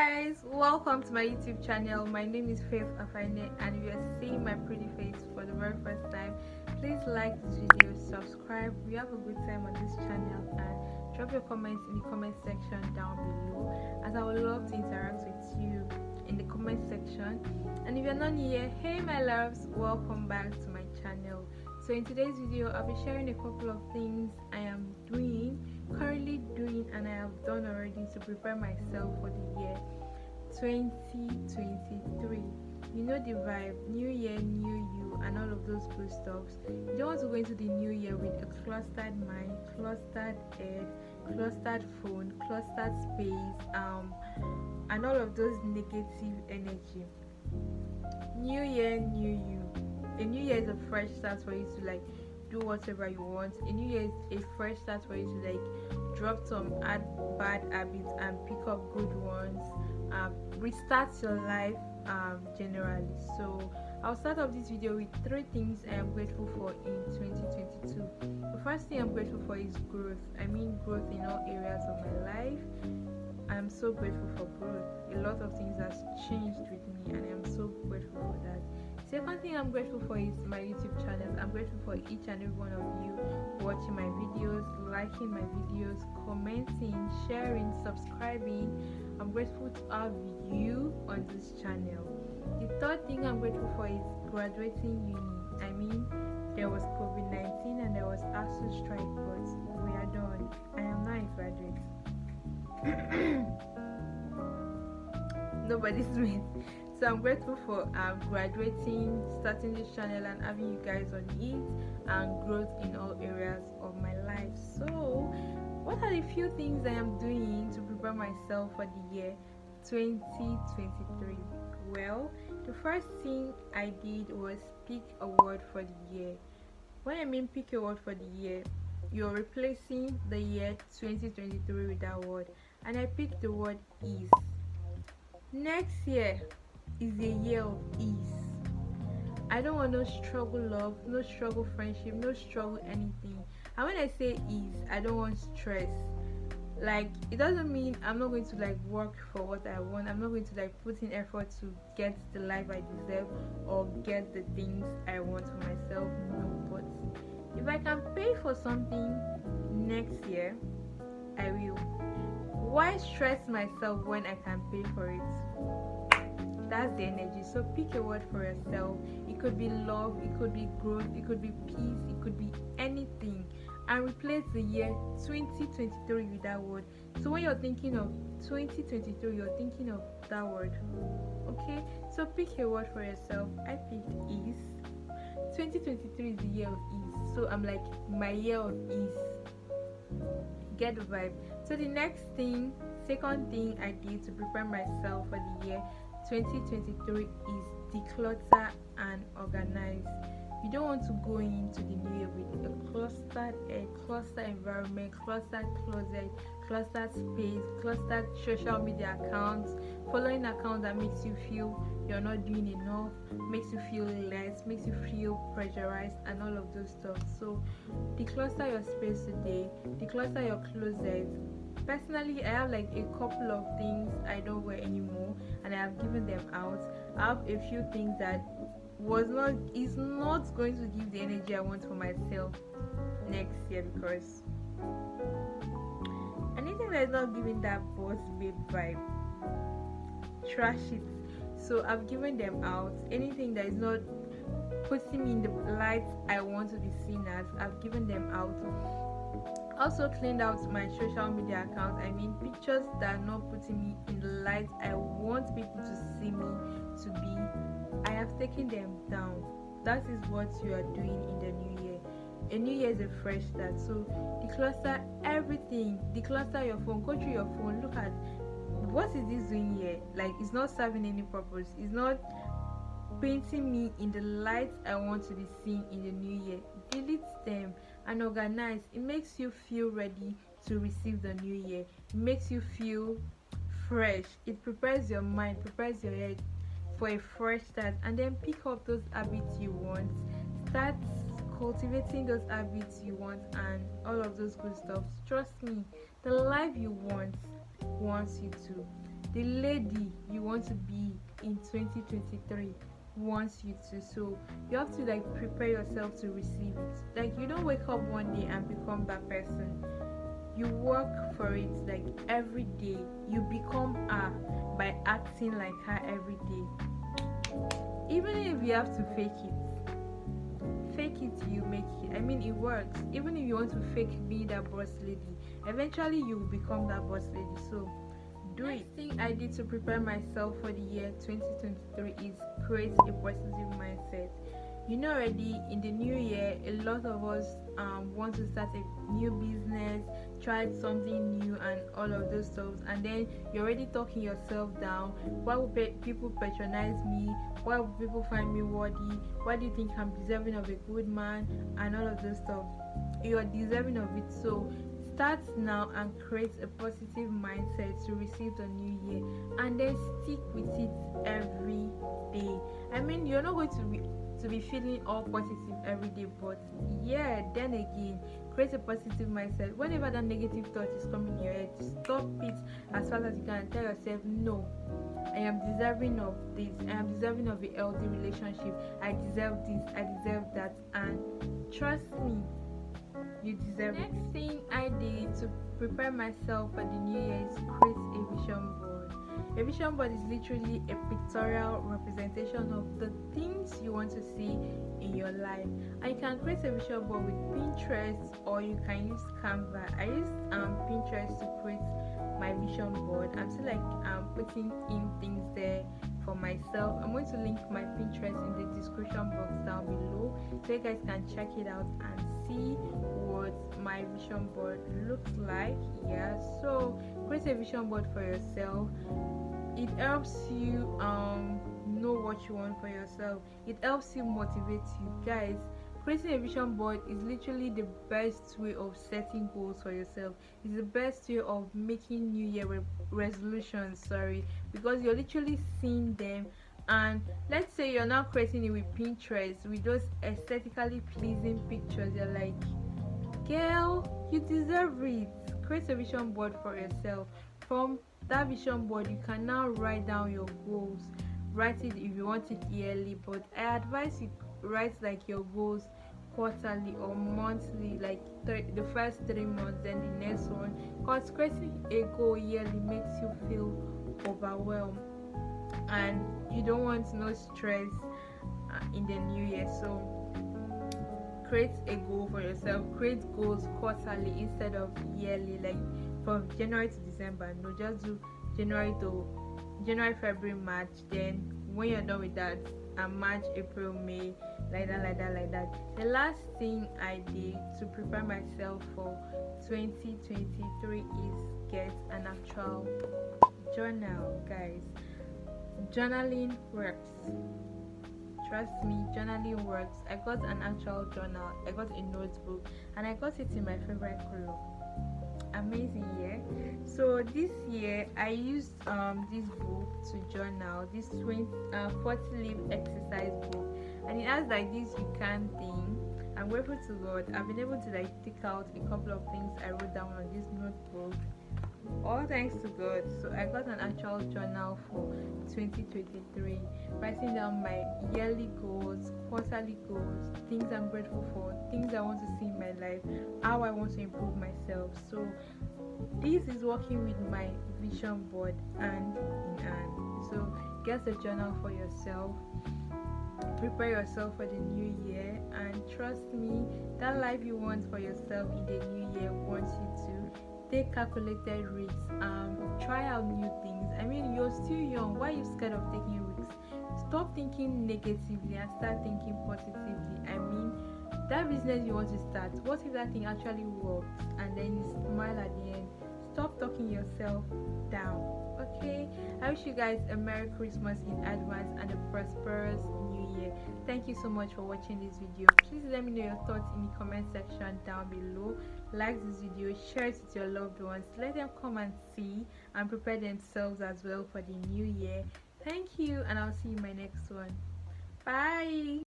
guys, welcome to my YouTube channel. My name is Afahaene and if you are seeing my pretty face for the very first time, please like this video, subscribe. We have a good time on this channel and drop your comments in the comment section down below, as I would love to interact with you in the comment section. And if you're not new here, hey my loves, welcome back to my channel. So in today's video, I'll be sharing a couple of things I am currently doing and I have done already to prepare myself for the year 2023. You know the vibe, new year, new you, and all of those good stuffs. You don't want to go into the new year with a clustered mind, clustered head, clustered phone, clustered space, and all of those negative energy. New year, new you. A new year is a fresh start for you to do whatever you want. A new year is a fresh start for you to drop some bad habits and pick up good ones, restart your life generally. So I'll start off this video with 3 things I am grateful for in 2022. The first thing I'm grateful for is growth. I mean growth in all areas of my life. I'm so grateful for growth. A lot of things has changed with me and I'm so grateful for that. Second thing I'm grateful for is my YouTube channel. I'm grateful for each and every one of you watching my videos, liking my videos, commenting, sharing, subscribing. I'm grateful to have you on this channel. The third thing I'm grateful for is graduating uni. I mean, there was COVID-19 and there was ASU strike, but we are done. I am now a graduate. Nobody's mate. So I'm grateful for graduating, starting this channel and having you guys on it, and growth in all areas of my life. So what are the few things I am doing to prepare myself for the year 2023? Well, the first thing I did was pick a word for the year. When I mean pick a word for the year, you're replacing the year 2023 with that word, and I picked the word ease. Next year is a year of ease. I don't want no struggle love, no struggle friendship, no struggle anything. And when I say ease, I don't want stress. It doesn't mean I'm not going to work for what I want. I'm not going to put in effort to get the life I deserve or get the things I want for myself. No, but if I can pay for something next year, I will. Why stress myself when I can pay for it? That's the energy. So pick a word for yourself. It could be love, it could be growth, it could be peace, it could be anything, and replace the year 2023 with that word. So when you're thinking of 2023, you're thinking of that word. Okay, so pick a word for yourself. I picked ease. 2023 is the year of ease, so I'm my year of ease. Get the vibe. So the second thing I did to prepare myself for the year 2023 is declutter and organize. You don't want to go into the new year with a clustered environment, clustered closet, clustered space, clustered social media accounts, following accounts that makes you feel you're not doing enough, makes you feel less, makes you feel pressurized, and all of those stuff. So declutter your space today, declutter your closet. Personally, I have a couple of things I don't wear anymore and I have given them out. I have a few things that is not going to give the energy I want for myself next year, because anything that is not giving that boss babe vibe, trash it. So I've given them out. Anything that is not putting me in the light I want to be seen as, I've given them out. Also cleaned out my social media account. I mean pictures that are not putting me in the light I want people to see me to be. I have taken them down. That is what you are doing in the new year. A new year is a fresh start. So declutter everything. Declutter your phone. Go through your phone. Look at what is this doing here. It's not serving any purpose. It's not painting me in the light I want to be seen in the new year. Delete them and organize. It makes you feel ready to receive the new year. It makes you feel fresh. It prepares your mind, prepares your head for a fresh start. And then pick up those habits you want. Start cultivating those habits you want and all of those good stuff. Trust me, the life you want wants you to. the lady you want to be in 2023 wants you to. So you have to like prepare yourself to receive it. Like you don't wake up one day and become that person. You work for it like every day. You become her by acting like her every day. Even if you have to fake it till you make it. I mean, it works. Even if you want to fake being that boss lady, eventually you will become that boss lady. So do it. Next thing I did to prepare myself for the year 2023 is create a positive mindset. You know, already in the new year, a lot of us want to start a new business, try something new, and all of those stuff. And then you're already talking yourself down. Why will people patronize me? Why will people find me worthy? Why do you think I'm deserving of a good man? And all of those stuff. You're deserving of it. So start now and create a positive mindset to receive the new year, and then stick with it every day. I mean, you're not going to be feeling all positive every day, but yeah, then again, create a positive mindset. Whenever that negative thought is coming in your head, stop it as fast as you can and tell yourself, no, I am deserving of this, I am deserving of a healthy relationship, I deserve this, I deserve that, and trust me, you deserve it. Next thing I did to prepare myself for the new year is create a vision board. A vision board is literally a pictorial representation of the things you want to see in your life. And you can create a vision board with Pinterest, or you can use Canva. I use Pinterest to create my vision board. I'm still like putting in things there for myself. I'm going to link my Pinterest in the description box down below so you guys can check it out and see what my vision board looks like. Yeah, so create a vision board for yourself. It helps you know what you want for yourself. It helps you motivate you guys. Creating a vision board is literally the best way of setting goals for yourself. It's the best way of making new year resolutions, because you're literally seeing them. And let's say you're not creating it with Pinterest, with those aesthetically pleasing pictures. You're like, girl, you deserve it. Create a vision board for yourself. From that vision board, you can now write down your goals. Write it if you want it yearly, but I advise you write like your goals quarterly or monthly, like the first 3 months, then the next one, because creating a goal yearly makes you feel overwhelmed and you don't want no stress in the new year. So create a goal for yourself. Create goals quarterly instead of yearly, like from January to December. No, just do January, February, March. Then when you're done with that, March, April, May, like that. The last thing I did to prepare myself for 2023 is get an actual journal, guys. Journaling works. Trust me, journaling works. I got an actual journal, I got a notebook, and I got it in my favorite color. Amazing, yeah. So this year I used this book to journal, this 40 leaf exercise book, and it has like this you can thing. I'm grateful to God, I've been able to like take out a couple of things I wrote down on this notebook. All thanks to God. So I got an actual journal for 2023, writing down my yearly goals, quarterly goals, things I'm grateful for, things I want to see in my life, how I want to improve myself. So this is working with my vision board hand in hand. So get a journal for yourself, prepare yourself for the new year, and trust me, that life you want for yourself in the new year wants you to take calculated risks, try out new things. I mean, you're still young. Why are you scared of taking risks? Stop thinking negatively and start thinking positively. I mean, that business you want to start, what if that thing actually works and then you smile at the end? Stop talking yourself down. Okay, I wish you guys a Merry Christmas in advance and a prosperous new year. Thank you so much for watching this video. Please let me know your thoughts in the comment section down below. Like this video, share it with your loved ones, let them come and see and prepare themselves as well for the new year. Thank you, and I'll see you in my next one. Bye.